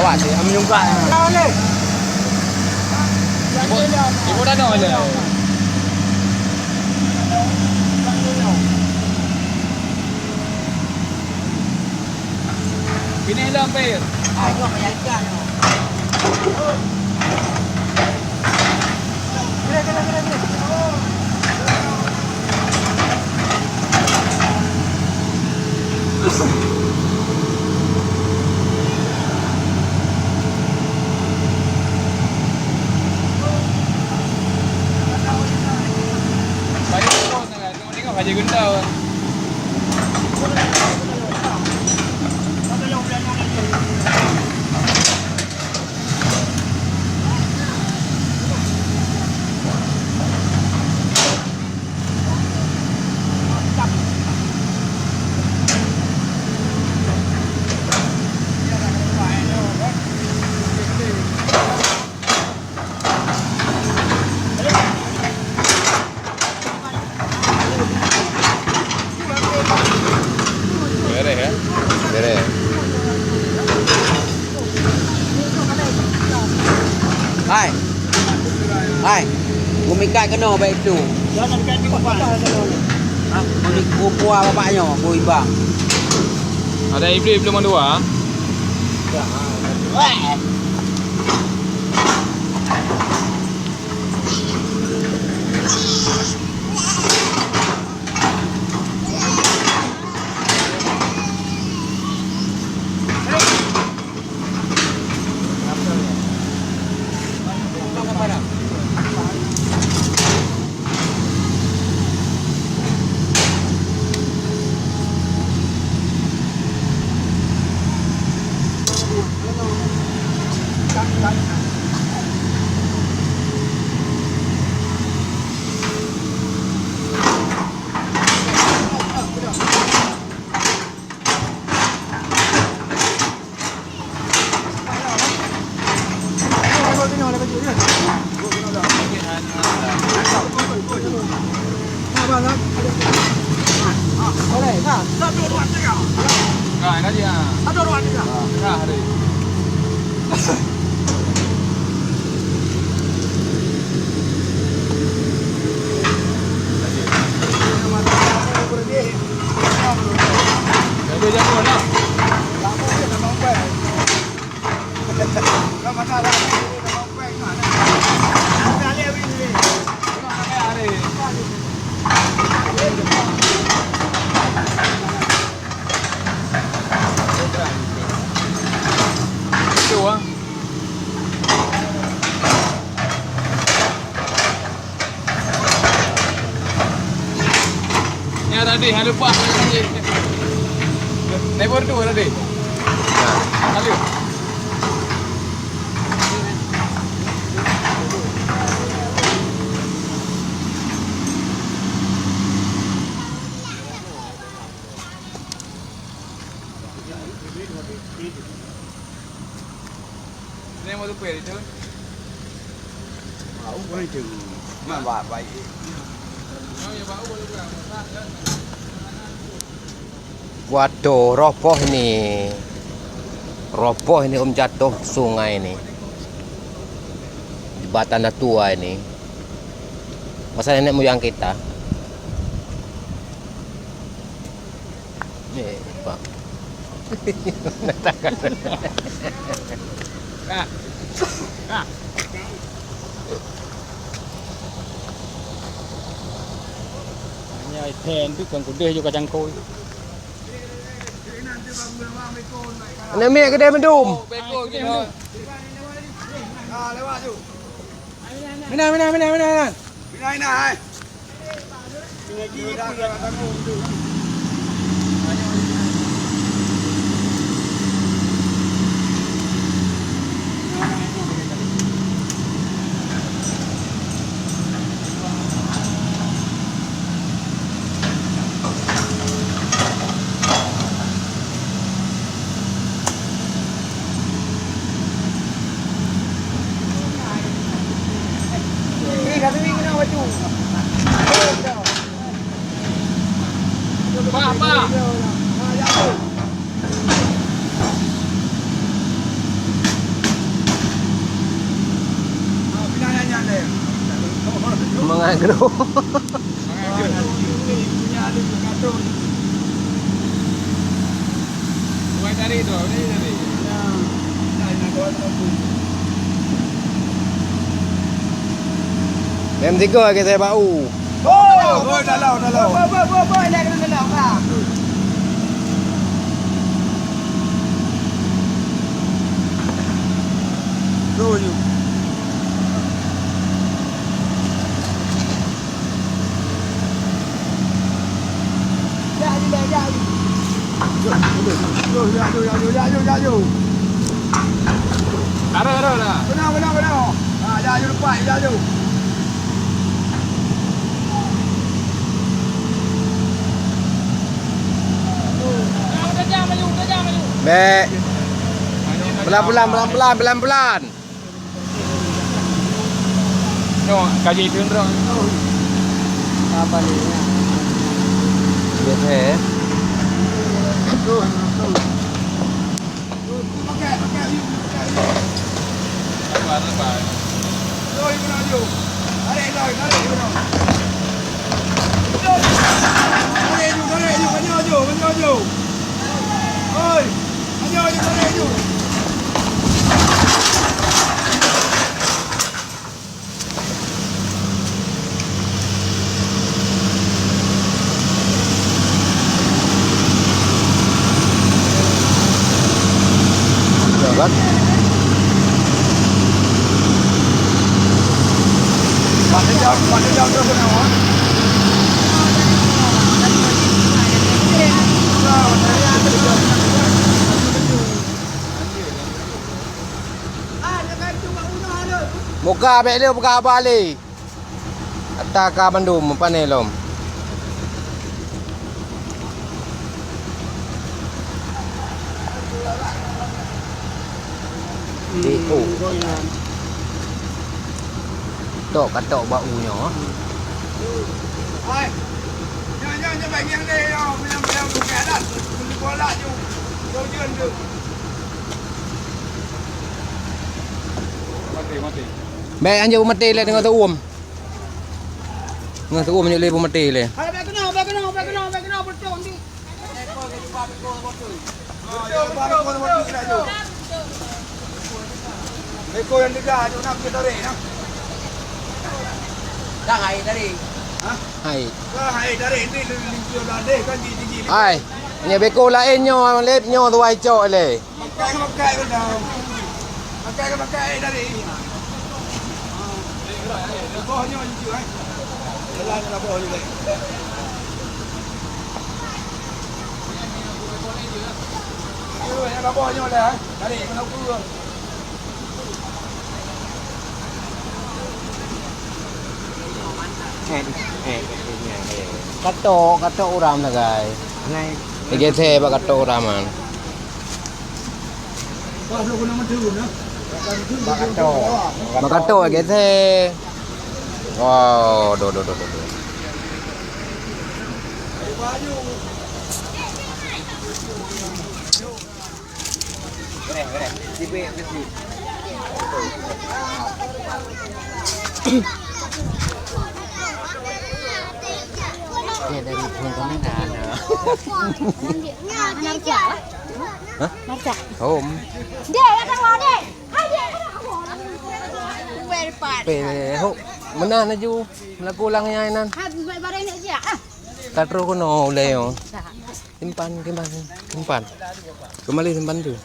Awak sih, menyungkak. Ibu dah tahu le. Ini lah ampir. Ayo menyajikan. Kira. Banyak terus sangat. Tengok Haji Gendau. Beres ya? Beres. Hai. Gumikat kena baik tu. Jangan ganti kupas. Ha, buku bapaknya, bu ibang. Ada iblis belum dua. Kan aja. Ada ruang juga. Nah, hari. Jadi jago nak. Ni tadi hang lupa tadi. Nebor tu tadi. Ha. Lalu. Ni mau tu pergi tu. Mau pun itu. Mak baik. Waduh, roboh ini jatuh sungai ini. Jembatan tua ini. Masa nenek moyang kita. Nih, Pak. Kak. Kak. Hanya ten tu kan kuda juga cangkoi. Ini miak kedai mendum. Beko gitu. Lewat tu. Mina. Mina hai. Makan kedua. Buat tadi tu, ni tadi. M3 kita bau. Oh, dalau. Boleh dah kena dalam lah. Rồi you. Rồi, ra vô. Ada dah. Benar. Ra vô depan, ra vô. Bek. Pelan-pelan. No, kaji tu ndak. Apa ni? Biar saya. Pakai you. Lepas. Rồi, benar vô. Tarik benar. Tarik you, maju. Oi, maju, tarik you. Jalan. Pada jam terus benar. Buka beg dia, buka balik. Atas ka Bandung, apa ni lom? Tok katok baunya. Oi. Jangan bagi yang ni yo, bilang buka dah. Beli bola je. Jauh je. Mati. Beg anjir mati le dengan tu Dengan tu menyuk le mati le. Ada beg kena betul ni. Eko yang dekat tu nak kita tarik nak. Dah hai tadi. Hai. Hai tarik ni lincur dah deh kan tinggi. Hai. Nya beko lain nyo lep nyo tu ai cok le. Makai kan dah. Makai tarik. Bawahnya lincur ai. Jalan dah bawah juga. Yang bawahnya dah. Tarik kena ukur. Katok uram lah guys. Ngai. Ege the ba katok uraman. Kau belum guna menturun nah. Ba katok ege the. Wow, do. Baju. Keren. Tipe mesti. Dia dari pun kamera. Narja. Hah? Narja. Om. Dia datang lah dek. Hai dia datang. Berpat. Pe ho. Mana na ju? Lagu lang nya nan. Ha barang ni je ah. Tatro ko no le yo. Simpan. Kembali simpan tu.